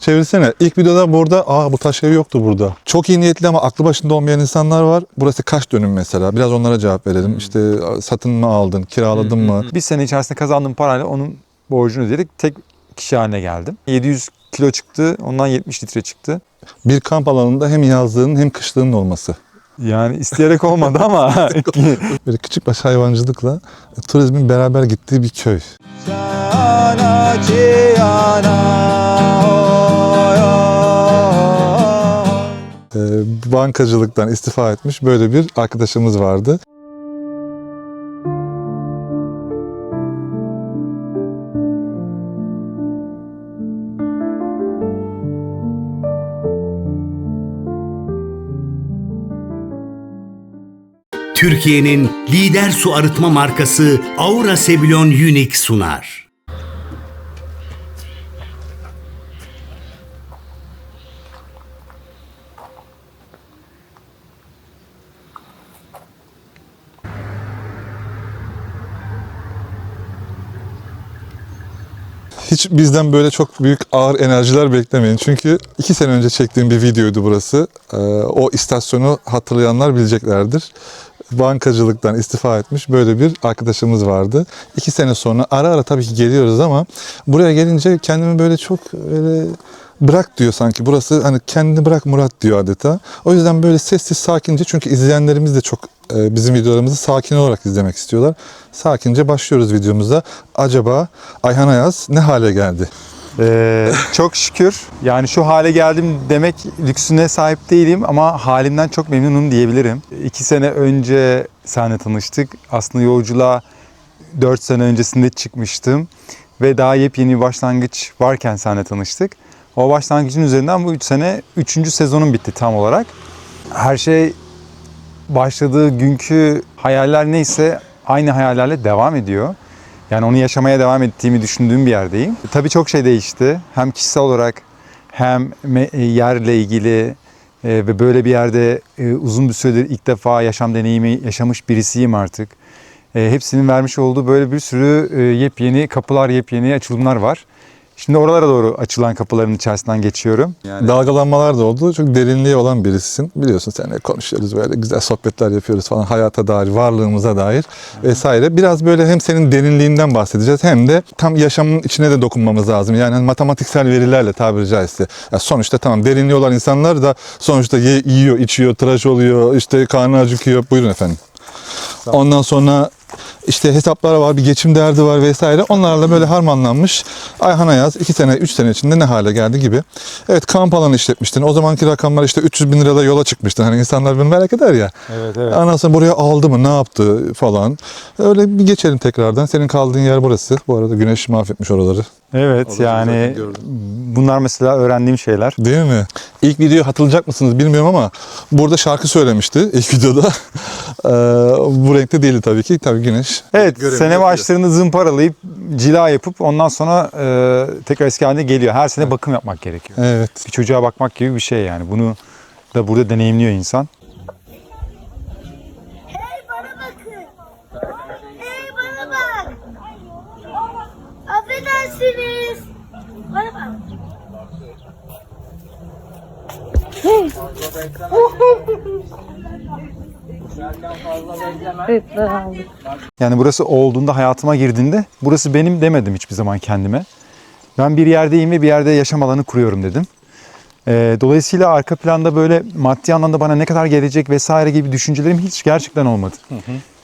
Çevirsene. İlk videoda burada bu taş ev yoktu burada. Çok iyi niyetli ama aklı başında olmayan insanlar var. Burası kaç dönüm mesela? Biraz onlara cevap verelim. İşte satın mı aldın, kiraladın mı? Bir sene içerisinde kazandığım parayla onun borcunu ödedik. Tek kişi haline geldim. 700 kilo çıktı. Ondan 70 litre çıktı. Bir kamp alanında hem yazlığın hem kışlığın olması. Yani isteyerek olmadı ama Böyle küçük baş hayvancılıkla turizmin beraber gittiği bir köy. Bankacılıktan istifa etmiş böyle bir arkadaşımız vardı. Türkiye'nin lider su arıtma markası Aura Sebilon Unique sunar. Hiç bizden böyle çok büyük ağır enerjiler beklemeyin. Çünkü 2 sene önce çektiğim bir videoydu burası. O istasyonu hatırlayanlar bileceklerdir. Bankacılıktan istifa etmiş böyle bir arkadaşımız vardı. 2 sene sonra ara ara tabii ki geliyoruz ama buraya gelince kendimi böyle çok böyle bırak diyor sanki. Burası hani kendini bırak Murat diyor adeta. O yüzden böyle sessiz sakince, çünkü izleyenlerimiz de çok bizim videolarımızı sakin olarak izlemek istiyorlar. Sakince başlıyoruz videomuza. Acaba Ayhan Ayaz ne hale geldi? çok şükür. Yani şu hale geldim demek lüksüne sahip değilim ama halimden çok memnunum diyebilirim. 2 sene önce seninle tanıştık. Aslında yolculuğa 4 sene öncesinde çıkmıştım. Ve daha yepyeni bir başlangıç varken seninle tanıştık. O başlangıcın üzerinden bu 3 sene 3. sezonum bitti tam olarak. Her şey başladığı günkü hayaller neyse aynı hayallerle devam ediyor. Yani onu yaşamaya devam ettiğimi düşündüğüm bir yerdeyim. Tabii çok şey değişti. Hem kişisel olarak hem yerle ilgili ve böyle bir yerde uzun bir süredir ilk defa yaşam deneyimi yaşamış birisiyim artık. Hepsinin vermiş olduğu böyle bir sürü yepyeni kapılar, yepyeni açılımlar var. Şimdi oralara doğru açılan kapıların içerisinden geçiyorum. Yani dalgalanmalar da oldu. Çok derinliği olan birisisin. Biliyorsun, seninle konuşuyoruz, böyle güzel sohbetler yapıyoruz falan, hayata dair, varlığımıza dair vesaire. Biraz böyle hem senin derinliğinden bahsedeceğiz hem de tam yaşamın içine de dokunmamız lazım. Yani matematiksel verilerle tabiri caizse. Ya sonuçta tamam, derinliği olan insanlar da sonuçta yiyor, içiyor, tıraş oluyor, işte karnı acıkıyor. Buyurun efendim. Ondan sonra işte hesaplar var, bir geçim derdi var vesaire. Onlarla böyle harmanlanmış Ayhan Ayaz 2 sene, 3 sene içinde ne hale geldi gibi. Evet, kamp alanı işletmiştin. O zamanki rakamlar işte 300 bin lirada yola çıkmıştın. Hani insanlar bunu merak eder ya. Evet, evet. Ondan sonra buraya aldı mı, ne yaptı falan. Öyle bir geçelim tekrardan. Senin kaldığın yer burası. Bu arada güneş mahvetmiş oraları. Evet, yani bunlar mesela öğrendiğim şeyler. Değil mi? İlk videoyu hatırlayacak mısınız bilmiyorum ama burada şarkı söylemişti ilk videoda. Bu renkte değildi tabii ki. Tabii güneş. Evet, sene başlarını zımparalayıp cila yapıp ondan sonra tekrar eski haline geliyor. Her sene bakım yapmak gerekiyor. Evet. Bir çocuğa bakmak gibi bir şey yani. Bunu da burada deneyimliyor insan. Hey bana bakın. Hey bana bak. Affedersiniz. Bana bak. Yani burası olduğunda, hayatıma girdiğinde burası benim demedim hiçbir zaman kendime. Ben bir yerdeyim ve bir yerde yaşam alanı kuruyorum dedim. Dolayısıyla arka planda böyle maddi anlamda bana ne kadar gelecek vesaire gibi düşüncelerim hiç gerçekten olmadı.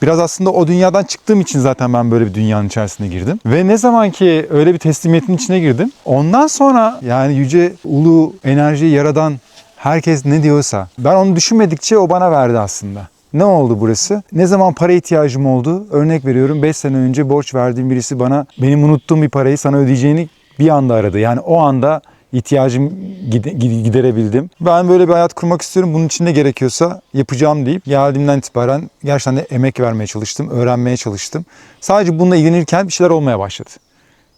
Biraz aslında o dünyadan çıktığım için zaten ben böyle bir dünyanın içerisine girdim. Ve ne zaman ki öyle bir teslimiyetin içine girdim, ondan sonra yani yüce, ulu, enerjiyi yaradan herkes ne diyorsa ben onu düşünmedikçe o bana verdi aslında. Ne oldu burası? Ne zaman para ihtiyacım oldu? Örnek veriyorum, 5 sene önce borç verdiğim birisi bana benim unuttuğum bir parayı sana ödeyeceğini bir anda aradı. Yani o anda ihtiyacımı giderebildim. Ben böyle bir hayat kurmak istiyorum. Bunun için ne gerekiyorsa yapacağım deyip geldiğimden itibaren gerçekten de emek vermeye çalıştım, öğrenmeye çalıştım. Sadece bununla ilgilenirken bir şeyler olmaya başladı.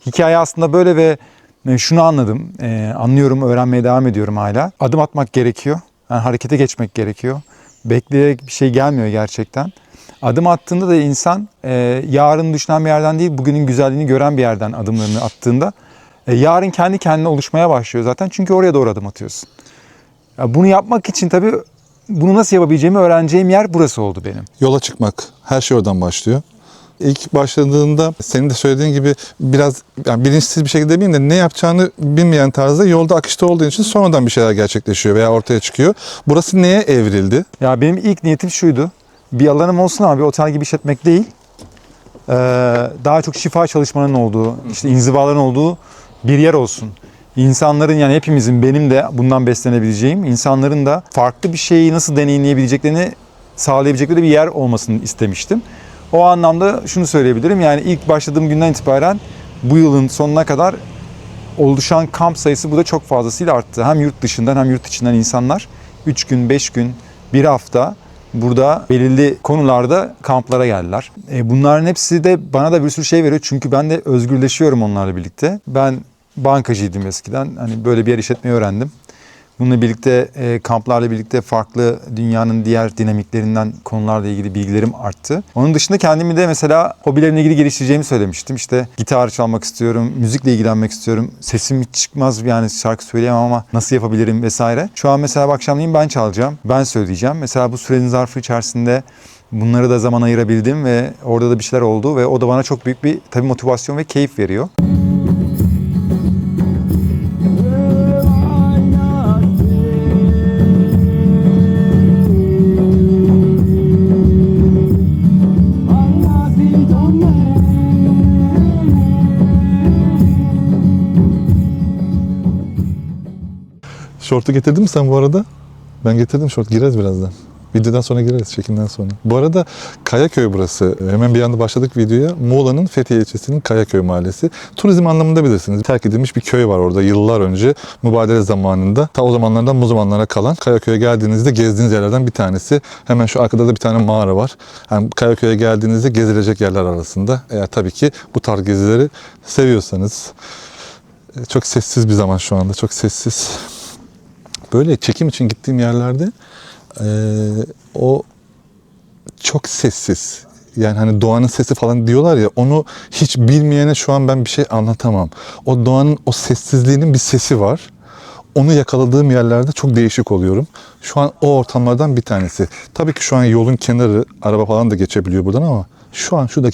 Hikaye aslında böyle ve şunu anladım. Anlıyorum, öğrenmeye devam ediyorum hala. Adım atmak gerekiyor. Yani harekete geçmek gerekiyor. Bekleyerek bir şey gelmiyor gerçekten. Adım attığında da insan yarın düşünen bir yerden değil, bugünün güzelliğini gören bir yerden adımlarını attığında Yarın kendi kendine oluşmaya başlıyor zaten. Çünkü oraya doğru adım atıyorsun. Ya bunu yapmak için tabii bunu nasıl yapabileceğimi öğreneceğim yer burası oldu benim. Yola çıkmak. Her şey oradan başlıyor. İlk başladığında senin de söylediğin gibi biraz yani bilinçsiz bir şekilde demeyeyim de ne yapacağını bilmeyen tarzda yolda akışta olduğu için sonradan bir şeyler gerçekleşiyor veya ortaya çıkıyor. Burası neye evrildi? Ya benim ilk niyetim şuydu. Bir alanım olsun ama bir otel gibi işletmek değil. Daha çok şifa çalışmalarının olduğu, işte inzivaların olduğu bir yer olsun. İnsanların, yani hepimizin, benim de bundan beslenebileceğim, insanların da farklı bir şeyi nasıl deneyimleyebileceklerini sağlayabilecekleri bir yer olmasını istemiştim. O anlamda şunu söyleyebilirim. Yani ilk başladığım günden itibaren bu yılın sonuna kadar oluşan kamp sayısı burada çok fazlasıyla arttı. Hem yurt dışından hem yurt içinden insanlar 3 gün, 5 gün, 1 hafta burada belirli konularda kamplara geldiler. Bunların hepsi de bana da bir sürü şey veriyor. Çünkü ben de özgürleşiyorum onlarla birlikte. Ben bankacıydım eskiden. Hani böyle bir yer işletmeyi öğrendim. Bununla birlikte kamplarla birlikte farklı dünyanın diğer dinamiklerinden konularla ilgili bilgilerim arttı. Onun dışında kendimi de mesela hobilerimle ilgili geliştireceğimi söylemiştim. İşte gitar çalmak istiyorum, müzikle ilgilenmek istiyorum. Sesim hiç çıkmaz, yani şarkı söyleyemem ama nasıl yapabilirim vesaire. Şu an mesela akşamleyin ben çalacağım, ben söyleyeceğim. Mesela bu sürenin zarfı içerisinde bunları da zaman ayırabildim ve orada da bir şeyler oldu ve o da bana çok büyük bir tabii motivasyon ve keyif veriyor. Şortu getirdin mi sen bu arada? Ben getirdim şort. Gireriz birazdan. Videodan sonra gireriz, çekimden sonra. Bu arada Kayaköy burası. Hemen bir anda başladık videoya. Muğla'nın Fethiye ilçesinin Kayaköy mahallesi. Turizm anlamında bilirsiniz. Terk edilmiş bir köy var orada yıllar önce. Mübadele zamanında. Ta o zamanlardan bu zamanlara kalan. Kayaköy'e geldiğinizde gezdiğiniz yerlerden bir tanesi. Hemen şu arkada da bir tane mağara var. Yani Kayaköy'e geldiğinizde gezilecek yerler arasında. Eğer tabii ki bu tarz gezileri seviyorsanız. Çok sessiz bir zaman şu anda. Çok sessiz. Böyle çekim için gittiğim yerlerde o çok sessiz. Yani hani doğanın sesi falan diyorlar ya, onu hiç bilmeyene şu an ben bir şey anlatamam. O doğanın o sessizliğinin bir sesi var. Onu yakaladığım yerlerde çok değişik oluyorum. Şu an o ortamlardan bir tanesi. Tabii ki şu an yolun kenarı, araba falan da geçebiliyor buradan ama şu an şu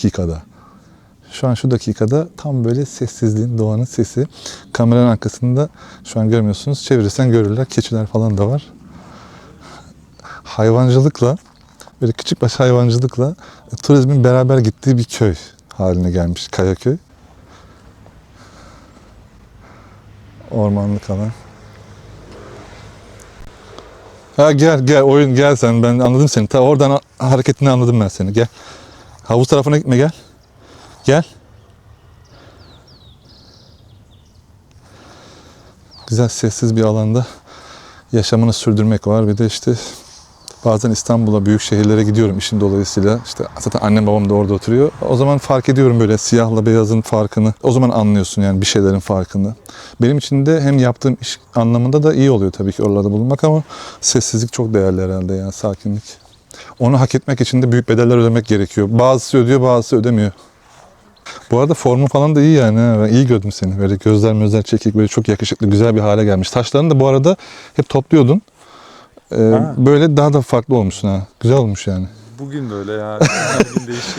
dakikada tam böyle sessizliğin, doğanın sesi. Kameranın arkasında şu an görmüyorsunuz. Çevirirsen görürler. Keçiler falan da var. Hayvancılıkla, böyle küçük baş hayvancılıkla turizmin beraber gittiği bir köy haline gelmiş Kayaköy. Ormanlık alan. Ha gel oyun gel sen, ben anladım seni. Ta oradan hareketini anladım ben seni. Gel. Havuz tarafına gitme, gel. Gel. Güzel sessiz bir alanda yaşamını sürdürmek var. Bir de işte bazen İstanbul'a, büyük şehirlere gidiyorum işin dolayısıyla. İşte zaten annem babam da orada oturuyor. O zaman fark ediyorum böyle siyahla beyazın farkını. O zaman anlıyorsun yani bir şeylerin farkını. Benim için de hem yaptığım iş anlamında da iyi oluyor tabii ki oralarda bulunmak ama sessizlik çok değerli herhalde ya, sakinlik. Onu hak etmek için de büyük bedeller ödemek gerekiyor. Bazısı ödüyor, bazısı ödemiyor. Bu arada formun falan da iyi yani. Ben iyi gördüm seni. Böyle gözler çekik, böyle çok yakışıklı, güzel bir hale gelmiş. Saçlarını da bu arada hep topluyordun. Böyle daha da farklı olmuşsun ha. Güzel olmuş yani. Bugün böyle ya.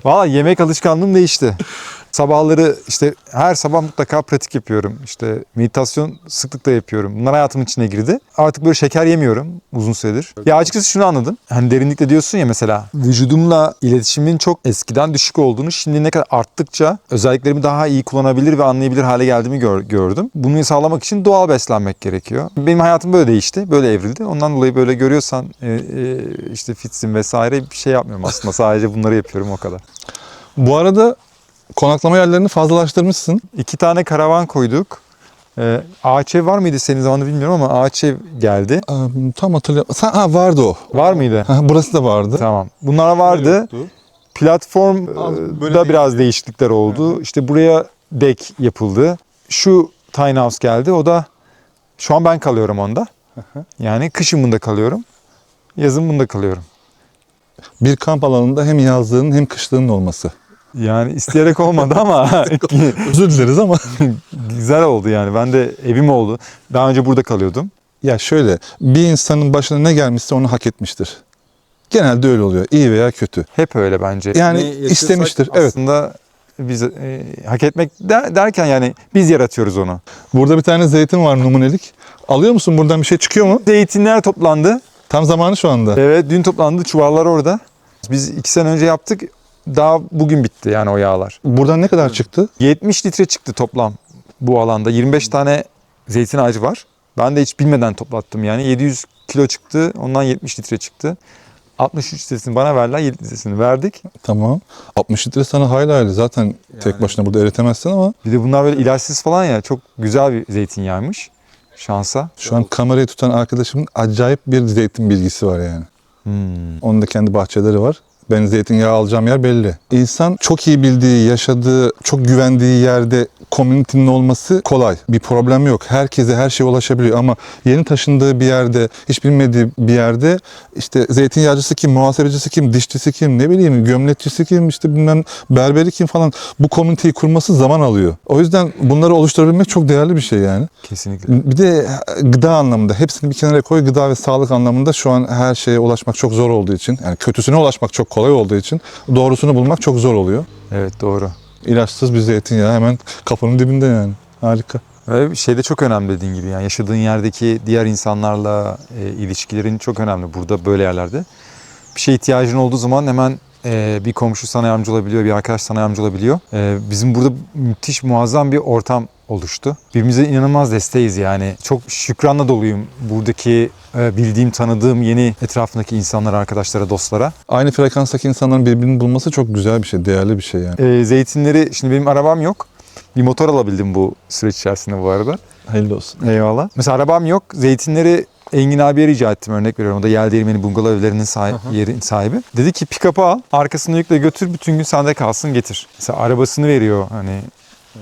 Valla yemek alışkanlığım değişti. Sabahları işte her sabah mutlaka pratik yapıyorum. İşte meditasyon sıklıkla yapıyorum. Bunlar hayatımın içine girdi. Artık böyle şeker yemiyorum uzun süredir. Ya açıkçası şunu anladım. Hani derinlikle diyorsun ya mesela. Vücudumla iletişimin çok eskiden düşük olduğunu, şimdi ne kadar arttıkça özelliklerimi daha iyi kullanabilir ve anlayabilir hale geldiğimi gördüm. Bunu sağlamak için doğal beslenmek gerekiyor. Benim hayatım böyle değişti. Böyle evrildi. Ondan dolayı böyle görüyorsan işte fitsin vesaire bir şey yapmıyorum aslında. Sadece bunları yapıyorum, o kadar. Bu arada konaklama yerlerini fazlalaştırmışsın. 2 tane karavan koyduk. Ağaç ev var mıydı senin zamanında bilmiyorum ama ağaç ev geldi. Tam hatırlıyorum. Vardı o. Var mıydı? Burası da vardı. Tamam. Bunlar vardı. Platformda biraz değişiklikler oldu. Evet. İşte buraya dek yapıldı. Şu tiny house geldi. O da şu an ben kalıyorum onda. Yani kışın bunda kalıyorum. Yazın bunda kalıyorum. Bir kamp alanında hem yazlığın hem kışlığın olması. Yani isteyerek olmadı ama Özür dileriz ama. güzel oldu yani. Ben de evim oldu. Daha önce burada kalıyordum. Ya şöyle, bir insanın başına ne gelmişse onu hak etmiştir. Genelde öyle oluyor. İyi veya kötü. Hep öyle bence. Yani Ne yaşıyorsak istemiştir, evet. Aslında biz hak etmek derken yani biz yaratıyoruz onu. Burada bir tane zeytin var numunelik. Alıyor musun? Buradan bir şey çıkıyor mu? Zeytinler toplandı. Tam zamanı şu anda. Evet, dün toplandı. Çuvallar orada. Biz 2 sene önce yaptık. Daha bugün bitti yani o yağlar. Buradan ne kadar çıktı? 70 litre çıktı toplam bu alanda. 25 tane zeytin ağacı var. Ben de hiç bilmeden toplattım yani. 700 kilo çıktı. Ondan 70 litre çıktı. 63 litresini bana verdiler. 7 litresini verdik. Tamam. 60 litre sana hayli hayli. Zaten tek başına burada eritemezsin ama Bir de bunlar böyle ilaçsız falan ya. Çok güzel bir zeytinyağıymış. Şansa. şu an kamerayı tutan arkadaşımın acayip bir zeytin bilgisi var yani. Onun da kendi bahçeleri var. Ben zeytinyağı alacağım yer belli. İnsan çok iyi bildiği, yaşadığı, çok güvendiği yerde komünitenin olması kolay. Bir problem yok. Herkese her şeye ulaşabiliyor ama yeni taşındığı bir yerde, hiç bilmediği bir yerde işte zeytinyağcısı kim, muhasebecisi kim, dişçisi kim, ne bileyim gömlekçisi kim, işte bilmem berberi kim falan bu komüniteyi kurması zaman alıyor. O yüzden bunları oluşturabilmek çok değerli bir şey yani. Kesinlikle. Bir de gıda anlamında hepsini bir kenara koy, gıda ve sağlık anlamında şu an her şeye ulaşmak çok zor olduğu için, yani kötüsüne ulaşmak çok kolay olduğu için doğrusunu bulmak çok zor oluyor. Evet, doğru. İlaçsız bir zeytinyağı hemen kapının dibinde yani. Harika. Ve şey de çok önemli dediğin gibi yani yaşadığın yerdeki diğer insanlarla ilişkilerin çok önemli burada böyle yerlerde. Bir şeye ihtiyacın olduğu zaman hemen bir komşu sana yardımcı olabiliyor, bir arkadaş sana yardımcı olabiliyor. Bizim burada müthiş muazzam bir ortam oluştu. Birbirimize inanılmaz desteğiz yani. Çok şükranla doluyum buradaki bildiğim, tanıdığım yeni etrafındaki insanlara, arkadaşlara, dostlara. Aynı frekanstaki insanların birbirini bulması çok güzel bir şey, değerli bir şey yani. Zeytinleri, şimdi benim arabam yok. Bir motor alabildim bu süreç içerisinde bu arada. Hayırlı olsun. Eyvallah. Mesela arabam yok. Zeytinleri Engin abiye rica ettim, örnek veriyorum. O da Yel Değirmeni bungalov evlerinin yerin sahibi. Dedi ki pick-up'ı al, arkasını yükle götür, bütün gün sende kalsın getir. Mesela arabasını veriyor hani.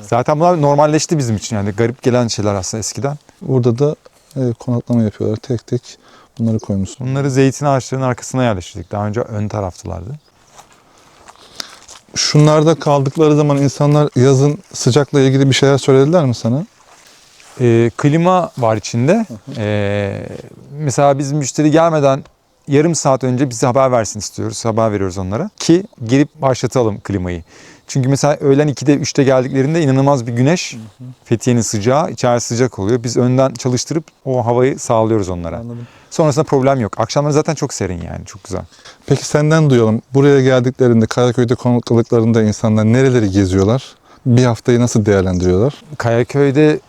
Zaten bunlar normalleşti bizim için yani garip gelen şeyler aslında eskiden. Burada da konaklama yapıyorlar. Tek tek bunları koymuşsun. Bunları zeytin ağaçlarının arkasına yerleştirdik. Daha önce ön taraftılardı. Şunlarda kaldıkları zaman insanlar yazın sıcakla ilgili bir şeyler söylediler mi sana? Klima var içinde. Mesela biz müşteri gelmeden yarım saat önce bize haber versin istiyoruz. Haber veriyoruz onlara ki gelip başlatalım klimayı. Çünkü mesela öğlen 2'de 3'te geldiklerinde inanılmaz bir güneş, Fethiye'nin sıcağı, içerisi sıcak oluyor. Biz önden çalıştırıp o havayı sağlıyoruz onlara. Anladım. Sonrasında problem yok. Akşamları zaten çok serin yani, çok güzel. Peki senden duyalım. Buraya geldiklerinde, Karaköy'de konakladıklarında insanlar nereleri geziyorlar? Bir haftayı nasıl değerlendiriyorlar? Kayaköy'de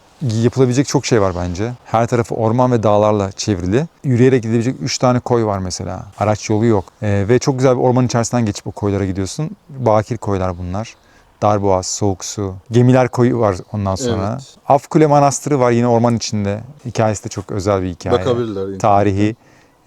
yapılabilecek çok şey var bence. Her tarafı orman ve dağlarla çevrili. Yürüyerek gidebilecek 3 tane koy var mesela. Araç yolu yok. Ve çok güzel bir ormanın içerisinden geçip o koylara gidiyorsun. Bakir koylar bunlar. Darboğaz, Soğuk Su. Gemiler koyu var ondan sonra. Evet. Afkule Manastırı var yine orman içinde. Hikayesi de çok özel bir hikaye. Bakabilirler. Tarihi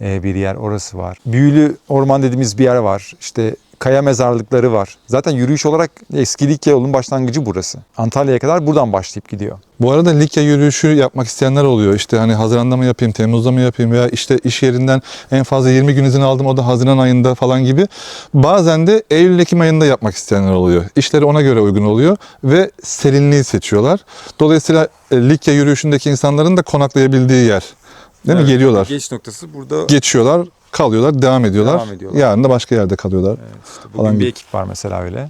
bir yer orası var. Büyülü orman dediğimiz bir yer var. İşte kaya mezarlıkları var. Zaten yürüyüş olarak eski Likya yolunun başlangıcı burası. Antalya'ya kadar buradan başlayıp gidiyor. Bu arada Likya yürüyüşü yapmak isteyenler oluyor. İşte hani Haziran'da mı yapayım, Temmuz'da mı yapayım veya işte iş yerinden en fazla 20 gün izin aldım, o da Haziran ayında falan gibi. Bazen de Eylül-Ekim ayında yapmak isteyenler oluyor. İşleri ona göre uygun oluyor ve serinliği seçiyorlar. Dolayısıyla Likya yürüyüşündeki insanların da konaklayabildiği yer. Değil mi? Geliyorlar. Geç noktası burada. Geçiyorlar, kalıyorlar, devam ediyorlar. Yarın da başka yerde kalıyorlar. İşte falan bugün bir gibi. ekip var mesela öyle.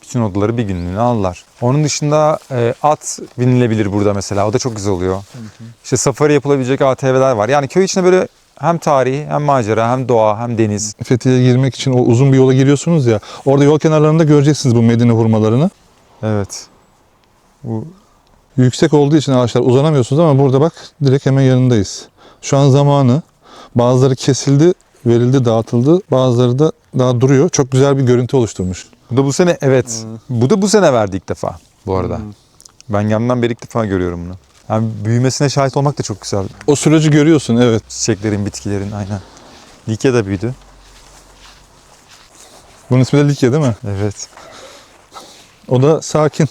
Bütün odaları bir günlüğüne aldılar. Onun dışında at binilebilir burada mesela. O da çok güzel oluyor. İşte safari yapılabilecek ATV'ler var. Yani köy içinde böyle hem tarihi hem macera hem doğa hem deniz. Fethiye'ye girmek için o uzun bir yola giriyorsunuz ya. Orada yol kenarlarında göreceksiniz bu Medine hurmalarını. Evet. Bu Yüksek olduğu için ağaçlar uzanamıyorsunuz ama burada bak direkt hemen yanındayız. Şu an zamanı. Bazıları kesildi, verildi, dağıtıldı. Bazıları da daha duruyor. Çok güzel bir görüntü oluşturmuş. Bu da bu sene, evet. Bu da bu sene verdi ilk defa bu arada. Ben geldiğimden beri ilk defa görüyorum bunu. Yani büyümesine şahit olmak da çok güzel. O süreci görüyorsun, evet. Çiçeklerin, bitkilerin aynen. Likya da büyüdü. Bunun ismi de Likya değil mi? Evet. O da sakin.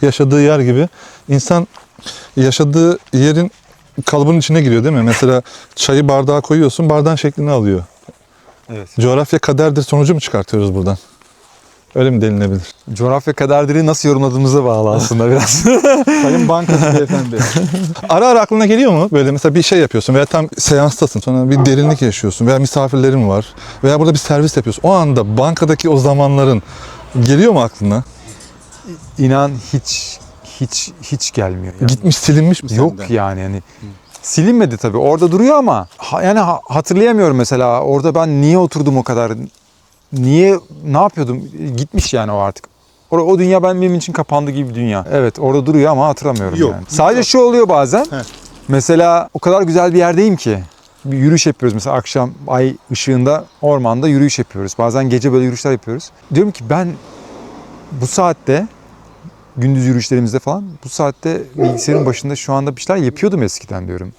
Yaşadığı yer gibi. İnsan yaşadığı yerin kalıbının içine giriyor değil mi? Mesela çayı bardağa koyuyorsun, bardağın şeklini alıyor. Evet. Coğrafya kaderdir sonucu mu çıkartıyoruz buradan? Öyle mi denilebilir? Coğrafya kaderleri nasıl yorumladığımıza bağlı aslında biraz. Sayın Bankası beyefendi. Ara ara aklına geliyor mu? Böyle mesela bir şey yapıyorsun veya tam seanstasın, sonra bir derinlik yaşıyorsun veya misafirlerin var veya burada bir servis yapıyorsun. O anda bankadaki o zamanların geliyor mu aklına? İnan hiç gelmiyor. Yani. Gitmiş, silinmiş mi Yok senden? yani hani silinmedi tabii. Orada duruyor ama hatırlayamıyorum mesela. Orada ben niye oturdum o kadar? Ne yapıyordum? Gitmiş yani o artık. O dünya benim için kapandı gibi bir dünya. Evet orada duruyor ama hatırlamıyorum Yok. yani. Sadece şu oluyor bazen. Mesela o kadar güzel bir yerdeyim ki. Bir yürüyüş yapıyoruz mesela akşam ay ışığında ormanda yürüyüş yapıyoruz. Bazen gece böyle yürüyüşler yapıyoruz. Diyorum ki ben bu saatte gündüz yürüyüşlerimizde falan bu saatte bilgisayarın başında şu anda bir şeyler yapıyordum eskiden diyorum.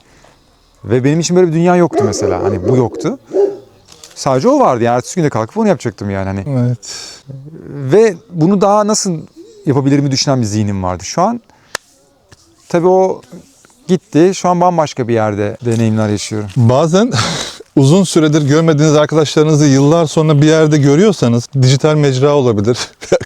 Ve benim için böyle bir dünya yoktu mesela. Hani bu yoktu. Sadece o vardı yani ertesi günde kalkıp onu yapacaktım yani hani. Evet. Ve bunu daha nasıl yapabilirimi düşünen bir zihnim vardı. Şu an tabii o gitti. Şu an bambaşka bir yerde deneyimler yaşıyorum. Bazen uzun süredir görmediğiniz arkadaşlarınızı yıllar sonra bir yerde görüyorsanız dijital mecra olabilir.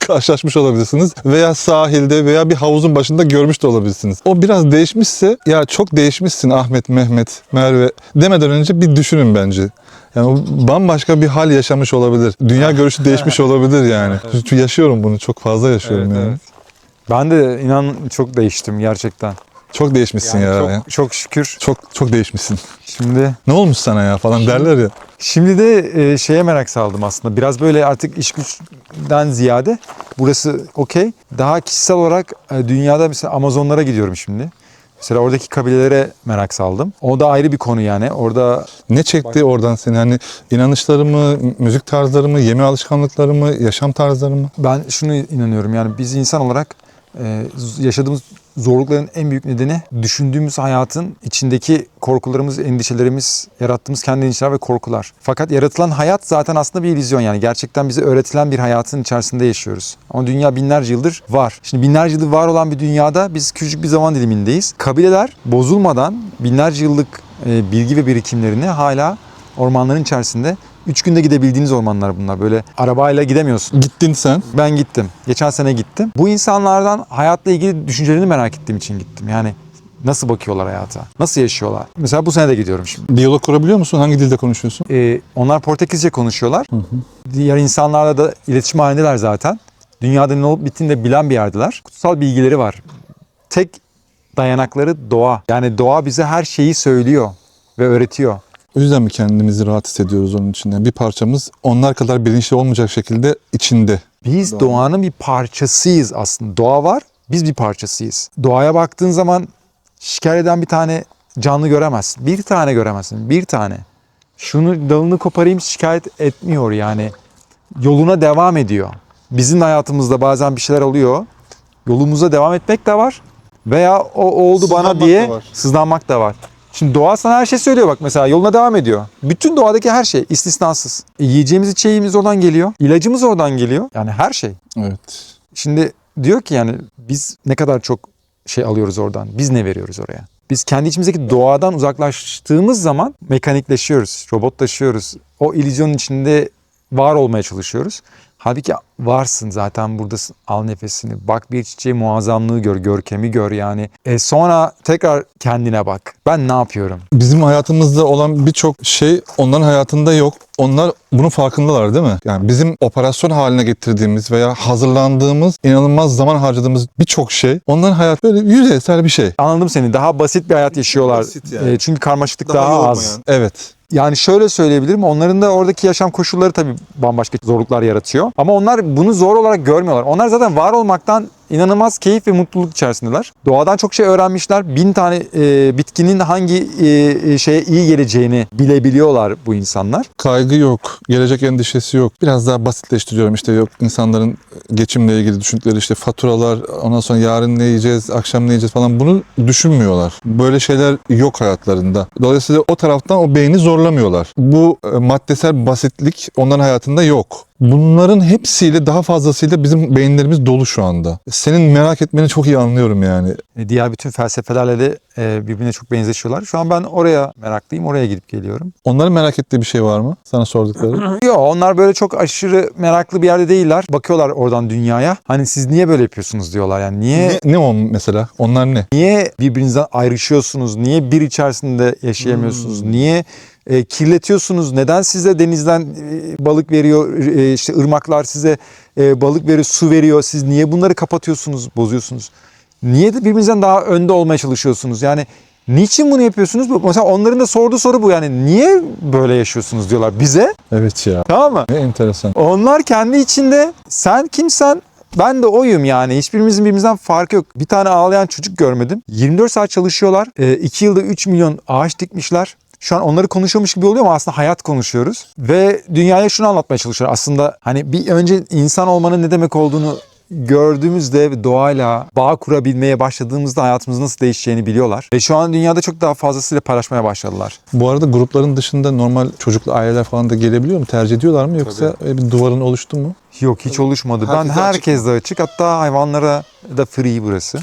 Karşılaşmış olabilirsiniz. Veya sahilde veya bir havuzun başında görmüş de olabilirsiniz. O biraz değişmişse ya çok değişmişsin Ahmet, Mehmet, Merve demeden önce bir düşünün bence. Yani o bambaşka bir hal yaşamış olabilir. Dünya görüşü değişmiş olabilir yani. Çünkü yaşıyorum bunu. Çok fazla yaşıyorum yani. Ben de inan çok değiştim gerçekten. Çok değişmişsin Yani ya. çok şükür. Çok değişmişsin. Şimdi Ne olmuş sana ya falan derler ya. Şimdi de şeye merak saldım aslında. Biraz böyle artık iş güçten ziyade burası okey. Daha kişisel olarak dünyada mesela Amazonlara gidiyorum şimdi. Mesela oradaki kabilelere merak saldım. O da ayrı bir konu yani. Orada Ne çekti oradan seni? Hani inanışları mı, müzik tarzları mı, yeme alışkanlıkları mı, yaşam tarzları mı? ben şunu inanıyorum. Yani biz insan olarak yaşadığımız zorlukların en büyük nedeni düşündüğümüz hayatın içindeki korkularımız, endişelerimiz, yarattığımız kendi endişeler ve korkular. Fakat yaratılan hayat zaten aslında bir illüzyon yani. Gerçekten bize öğretilen bir hayatın içerisinde yaşıyoruz. Ama dünya binlerce yıldır var. Şimdi binlerce yıldır var olan bir dünyada biz küçük bir zaman dilimindeyiz. Kabileler bozulmadan binlerce yıllık bilgi ve birikimlerini hala ormanların içerisinde 3 günde gidebildiğiniz ormanlar bunlar. Böyle arabayla gidemiyorsun. Gittin sen. Ben gittim. Geçen sene gittim. Bu insanlardan hayatla ilgili düşüncelerini merak ettiğim için gittim. Yani nasıl bakıyorlar hayata? Nasıl yaşıyorlar? Mesela bu sene de gidiyorum şimdi. Diyalog kurabiliyor musun? Hangi dilde konuşuyorsun? Onlar Portekizce konuşuyorlar. Diğer insanlarla da iletişim halindeler zaten. Dünyada ne olup bittiğini de bilen bir yerdeler. Kutsal bilgileri var. Tek dayanakları doğa. Yani doğa bize her şeyi söylüyor ve öğretiyor. O yüzden mi kendimizi rahat hissediyoruz onun içinde? Bir parçamız onlar kadar bilinçli olmayacak şekilde içinde. Biz doğanın bir parçasıyız aslında. Doğa var, biz bir parçasıyız. Doğaya baktığın zaman şikayet eden bir tane canlı göremezsin. Bir tane göremezsin, bir tane. Şunu dalını koparayım şikayet etmiyor yani. Yoluna devam ediyor. Bizim de hayatımızda bazen bir şeyler oluyor. Yolumuza devam etmek de var. Veya o oldu bana Sızlanmak diye da var. sızlanmak da var. Şimdi doğa sana her şey söylüyor bak mesela yoluna devam ediyor. Bütün doğadaki her şey istisnasız. Yiyeceğimiz içeceğimiz oradan geliyor. İlacımız oradan geliyor. Yani her şey. Evet. Şimdi diyor ki yani biz ne kadar çok şey alıyoruz oradan. Biz ne veriyoruz oraya? Biz kendi içimizdeki doğadan uzaklaştığımız zaman mekanikleşiyoruz, robotlaşıyoruz. O illüzyonun içinde var olmaya çalışıyoruz. Halbuki varsın zaten buradasın. Al nefesini. Bak bir çiçeği muazzamlığı gör, görkemi gör yani. Sonra tekrar kendine bak. Ben ne yapıyorum? Bizim hayatımızda olan birçok şey onların hayatında yok. Onlar bunun farkındalar değil mi? Yani bizim operasyon haline getirdiğimiz veya hazırlandığımız, inanılmaz zaman harcadığımız birçok şey onların hayatı böyle yüzeysel bir şey. Anladım seni. Daha basit bir hayat yaşıyorlar. basit yani. Çünkü karmaşıklık daha az. Evet. Yani şöyle söyleyebilirim. Onların da oradaki yaşam koşulları tabii bambaşka zorluklar yaratıyor. Ama onlar bunu zor olarak görmüyorlar. Onlar zaten var olmaktan inanılmaz keyif ve mutluluk içerisindeler. Doğadan çok şey öğrenmişler. 1000 tane bitkinin hangi şeye iyi geleceğini bilebiliyorlar bu insanlar. Kaygı yok, gelecek endişesi yok. Biraz daha basitleştiriyorum işte yok insanların geçimle ilgili düşündükleri işte faturalar, ondan sonra yarın ne yiyeceğiz, akşam ne yiyeceğiz falan bunu düşünmüyorlar. Böyle şeyler yok hayatlarında. Dolayısıyla o taraftan o beyni zorlamıyorlar. Bu maddesel basitlik onların hayatında yok. Bunların hepsiyle daha fazlasıyla bizim beyinlerimiz dolu şu anda. Senin merak etmeni çok iyi anlıyorum yani. Diğer bütün felsefelerle de birbirine çok benzeşiyorlar. Şu an ben oraya meraklıyım. Oraya gidip geliyorum. Onların merak ettiği bir şey var mı? Sana sordukları. Yok, onlar böyle çok aşırı meraklı bir yerde değiller. Bakıyorlar oradan dünyaya. Hani siz niye böyle yapıyorsunuz diyorlar. Yani Ne o mesela? Onlar ne? niye birbirinizden ayrışıyorsunuz? Niye bir içerisinde yaşayamıyorsunuz? Niye kirletiyorsunuz? Neden size denizden balık veriyor, işte ırmaklar size balık veriyor, su veriyor? Siz niye bunları kapatıyorsunuz, bozuyorsunuz? Niye de birbirinizden daha önde olmaya çalışıyorsunuz? Yani niçin bunu yapıyorsunuz? Mesela onların da sorduğu soru bu, yani niye böyle yaşıyorsunuz diyorlar bize. Evet ya. Tamam mı? Ne enteresan. Onlar kendi içinde sen kimsen ben de oyum yani. Hiçbirimizin birbirimizden farkı yok. Bir tane ağlayan çocuk görmedim. 24 saat çalışıyorlar. 2 yılda 3 milyon ağaç dikmişler. Şu an onları konuşuyormuş gibi oluyor ama aslında hayat konuşuyoruz. Ve dünyaya şunu anlatmaya çalışıyorlar. Aslında hani bir önce insan olmanın ne demek olduğunu gördüğümüzde ve doğayla bağ kurabilmeye başladığımızda hayatımızın nasıl değişeceğini biliyorlar. Ve şu an dünyada çok daha fazlasıyla paylaşmaya başladılar. Bu arada grupların dışında normal çocuklu aileler falan da gelebiliyor mu? Tercih ediyorlar mı? Yoksa bir duvarın oluştu mu? Yok, hiç oluşmadı. Herkese De açık. Hatta hayvanlara da free burası.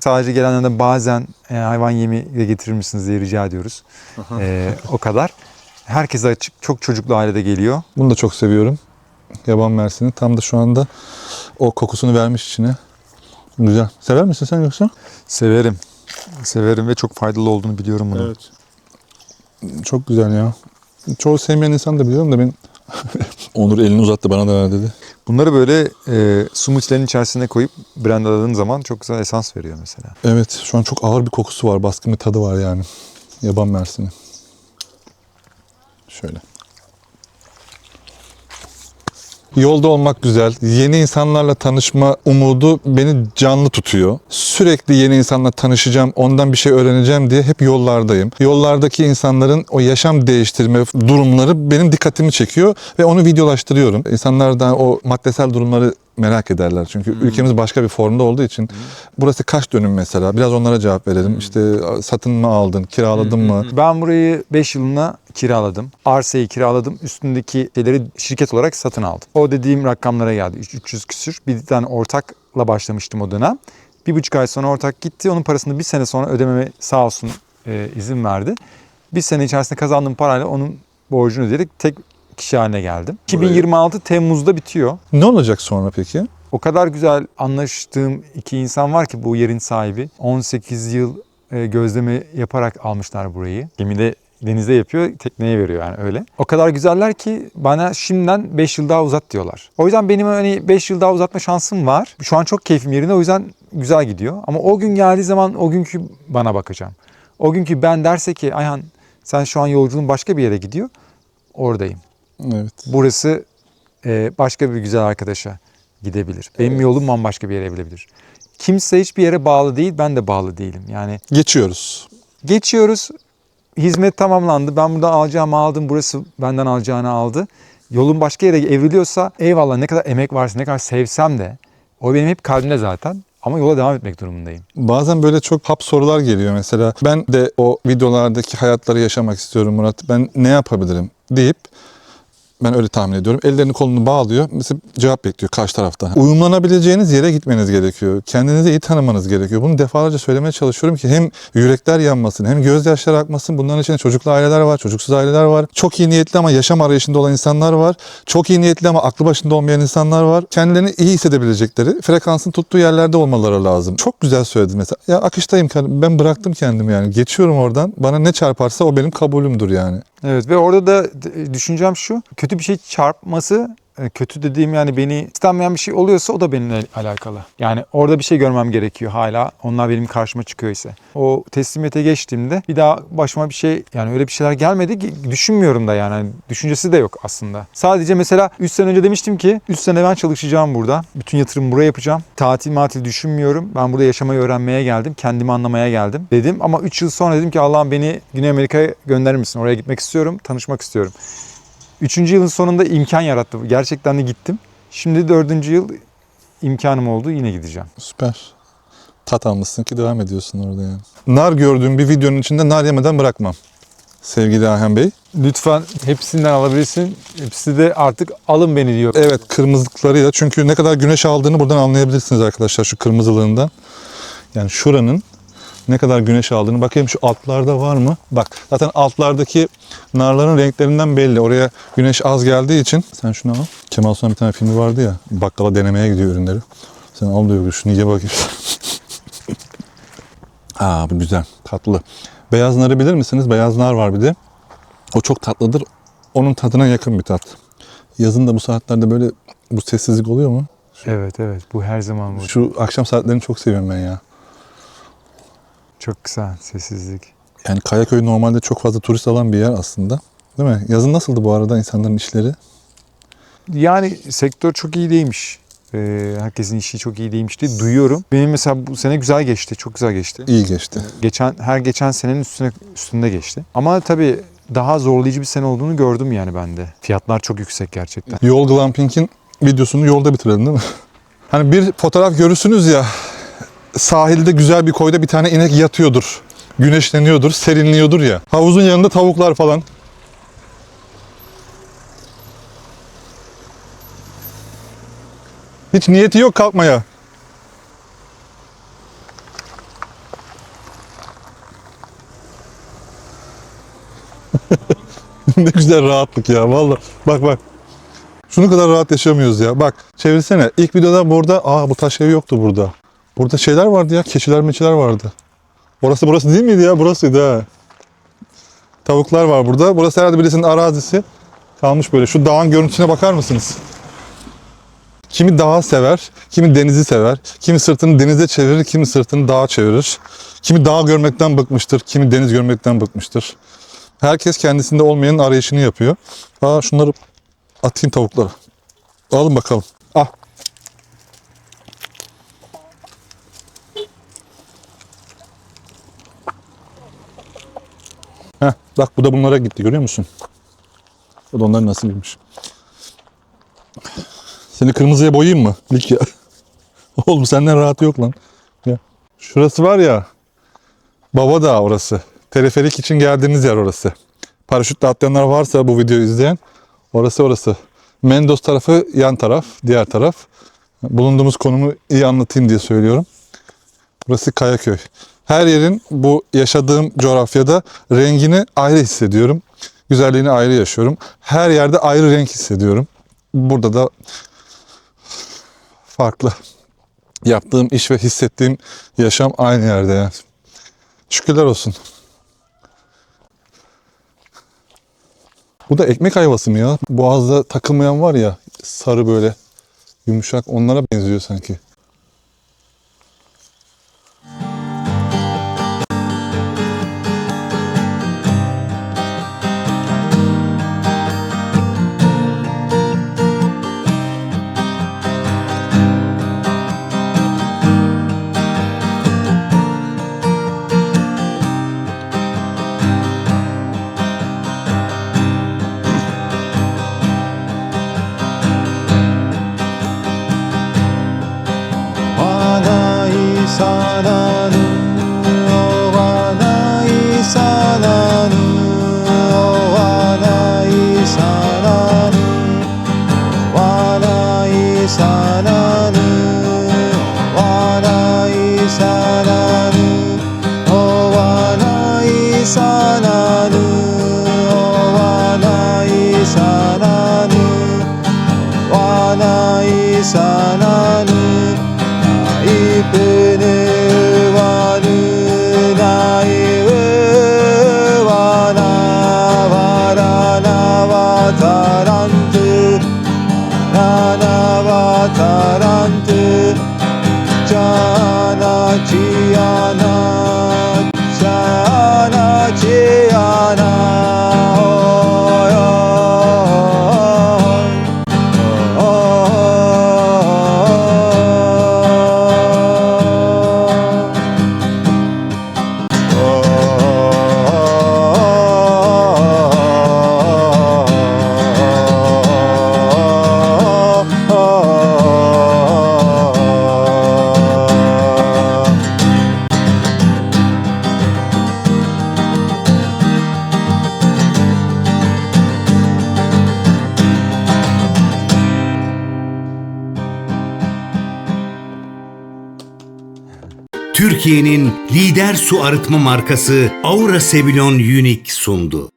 Sadece gelenlerden bazen hayvan yemi de getirir misiniz diye rica ediyoruz. O kadar. Herkese açık. Çok çocuklu ailede geliyor. Bunu da çok seviyorum. Yaban mersini. Tam da şu anda o kokusunu vermiş içine. Güzel. Sever misin sen yoksa? Severim. Severim ve çok faydalı olduğunu biliyorum bunu. Evet. Çok güzel ya. Çoğu sevmeyen insan da biliyorum da ben Onur elini uzattı bana da ver dedi. Bunları böyle smoothie'lerin içerisine koyup blenderladığın zaman çok güzel esans veriyor mesela. Evet, şu an çok ağır bir kokusu var, baskın bir tadı var yani. Yaban mersini. Şöyle. Yolda olmak güzel. Yeni insanlarla tanışma umudu beni canlı tutuyor. Sürekli yeni insanla tanışacağım, ondan bir şey öğreneceğim diye hep yollardayım. Yollardaki insanların o yaşam değiştirme durumları benim dikkatimi çekiyor ve onu videolaştırıyorum. İnsanlar da o maddesel durumları merak ederler. Çünkü ülkemiz başka bir formda olduğu için. Burası kaç dönüm mesela? Biraz onlara cevap verelim. İşte satın mı aldın, kiraladın mı? Ben burayı 5 yılına kiraladım. Arsayı kiraladım. Üstündeki şeyleri şirket olarak satın aldım. O dediğim rakamlara geldi. 300 küsür. Bir tane ortakla başlamıştım o dönem. 1,5 ay sonra ortak gitti. Onun parasını bir sene sonra ödememe sağ olsun izin verdi. Bir sene içerisinde kazandığım parayla onun borcunu ödeyerek tek kişi haline geldim. 2026 Temmuz'da bitiyor. Ne olacak sonra peki? O kadar güzel anlaştığım iki insan var ki bu yerin sahibi. 18 yıl gözleme yaparak almışlar burayı. Gemide, denizde yapıyor, tekneye veriyor yani öyle. O kadar güzeller ki bana şimdiden 5 yıl daha uzat diyorlar. O yüzden benim hani 5 yıl daha uzatma şansım var. Şu an çok keyfim yerinde, o yüzden güzel gidiyor. Ama o gün geldiği zaman o günkü bana bakacağım. O günkü ben derse ki Ayhan sen şu an yolculuğun başka bir yere gidiyor, oradayım. Evet. Burası başka bir güzel arkadaşa gidebilir. Benim yolum bambaşka bir yere gidebilir. Kimse hiçbir yere bağlı değil, ben de bağlı değilim. Yani Geçiyoruz. geçiyoruz, hizmet tamamlandı, ben buradan alacağımı aldım, burası benden alacağını aldı. Yolun başka yere evriliyorsa eyvallah, ne kadar emek varsa, ne kadar sevsem de o benim hep kalbimde zaten. Ama yola devam etmek durumundayım. Bazen böyle çok hap sorular geliyor mesela. Ben de o videolardaki hayatları yaşamak istiyorum Murat. Ben ne yapabilirim deyip ben öyle tahmin ediyorum. Ellerini kolunu bağlıyor. Mesela cevap bekliyor karşı taraftan. Uyumlanabileceğiniz yere gitmeniz gerekiyor. Kendinizi iyi tanımanız gerekiyor. Bunu defalarca söylemeye çalışıyorum ki hem yürekler yanmasın hem gözyaşları akmasın. Bunların içinde çocuklu aileler var, çocuksuz aileler var. Çok iyi niyetli ama yaşam arayışında olan insanlar var. Çok iyi niyetli ama aklı başında olmayan insanlar var. Kendilerini iyi hissedebilecekleri, frekansın tuttuğu yerlerde olmaları lazım. Çok güzel söyledin mesela. Ya akıştayım, ben bıraktım kendimi yani. Geçiyorum oradan. Bana ne çarparsa o benim kabulümdür yani. Evet ve orada da düşüncem şu, kötü bir şey çarpması, kötü dediğim yani beni istenmeyen bir şey oluyorsa o da benimle alakalı. Yani orada bir şey görmem gerekiyor hala, onlar benim karşıma çıkıyor ise. O teslimiyete geçtiğimde bir daha başıma bir şey, yani öyle bir şeyler gelmedi ki düşünmüyorum da yani düşüncesi de yok aslında. Sadece mesela 3 sene önce demiştim ki 3 sene ben çalışacağım burada. Bütün yatırımı buraya yapacağım. Tatil düşünmüyorum. Ben burada yaşamayı öğrenmeye geldim. Kendimi anlamaya geldim dedim. Ama 3 yıl sonra dedim ki Allah'ım beni Güney Amerika'ya gönderir misin? Oraya gitmek istiyorum. Tanışmak istiyorum. 3. yılın sonunda imkan yarattı. Gerçekten de gittim. Şimdi 4. yıl imkanım oldu. Yine gideceğim. Süper. Tat almışsın ki devam ediyorsun orada yani. Nar gördüğüm bir videonun içinde nar yemeden bırakmam. Sevgili Ayhan Bey. Lütfen hepsinden alabilirsin. Hepsi de artık alın beni diyor. Evet, kırmızılıklarıyla. Çünkü ne kadar güneş aldığını buradan anlayabilirsiniz arkadaşlar, şu kırmızılığından. Yani şuranın ne kadar güneş aldığını. Bakayım şu altlarda var mı? Bak zaten altlardaki narların renklerinden belli. Oraya güneş az geldiği için. Sen şunu al. Kemal Sunal bir tane filmi vardı ya. Bakkala denemeye gidiyor ürünleri. Sen al diyor, şunu ye bakayım. Aa, bu güzel. Tatlı. Beyaz narı bilir misiniz? Beyaz nar var bir de. O çok tatlıdır. Onun tadına yakın bir tat. Yazın da bu saatlerde böyle bu sessizlik oluyor mu? Evet evet, bu her zaman bu. Şu akşam saatlerini çok seviyorum ben ya. Çok güzel sessizlik. Yani Kayaköy normalde çok fazla turist alan bir yer aslında. Değil mi? Yazın nasıldı bu arada insanların işleri? Yani sektör çok iyi değilmiş. Herkesin işi çok iyi değilmiş diye duyuyorum. Benim mesela bu sene güzel geçti. Çok güzel geçti. İyi geçti. Her geçen senenin üstünde geçti. Ama tabii daha zorlayıcı bir sene olduğunu gördüm yani ben de. Fiyatlar çok yüksek gerçekten. Yol Glamping'in videosunu yolda bitirelim değil mi? Hani bir fotoğraf görürsünüz ya, sahilde güzel bir koyda bir tane inek yatıyordur. Güneşleniyordur, serinliyordur ya. Havuzun yanında tavuklar falan. Hiç niyeti yok kalkmaya. Ne güzel rahatlık ya vallahi. Bak bak. Şunu kadar rahat yaşamıyoruz ya. Bak çevirsene. İlk videoda burada bu taş ev yoktu burada. Burada şeyler vardı ya. Keçiler meçiler vardı. Burası değil miydi ya? Burasıydı ha. Tavuklar var burada. Burası herhalde birisinin arazisi. Kalmış böyle. Şu dağın görüntüsüne bakar mısınız? Kimi dağı sever, kimi denizi sever. Kimi sırtını denize çevirir, kimi sırtını dağa çevirir. Kimi dağ görmekten bıkmıştır, kimi deniz görmekten bıkmıştır. Herkes kendisinde olmayanın arayışını yapıyor. Şunları atayım tavuklara. Alın bakalım. Ah. Bak bu da bunlara gitti, görüyor musun? Bu da onların nasibiymiş. Seni kırmızıya boyayayım mı? Likya. Oğlum senden rahat yok lan. Ya. Şurası var ya. Baba Dağı orası. Teleferik için geldiğiniz yer orası. Paraşütle atlayanlar varsa bu videoyu izleyen, orası. Mendoz tarafı yan taraf, diğer taraf. Bulunduğumuz konumu iyi anlatayım diye söylüyorum. Burası Kayaköy. Her yerin bu yaşadığım coğrafyada rengini ayrı hissediyorum. Güzelliğini ayrı yaşıyorum. Her yerde ayrı renk hissediyorum. Burada da farklı. Yaptığım iş ve hissettiğim yaşam aynı yerde yani. Şükürler olsun. Bu da ekmek ayvası mı ya? Boğazda takılmayan var ya, sarı böyle yumuşak, onlara benziyor sanki. Türkiye'nin lider su arıtma markası Aura Sevilon Unique sundu.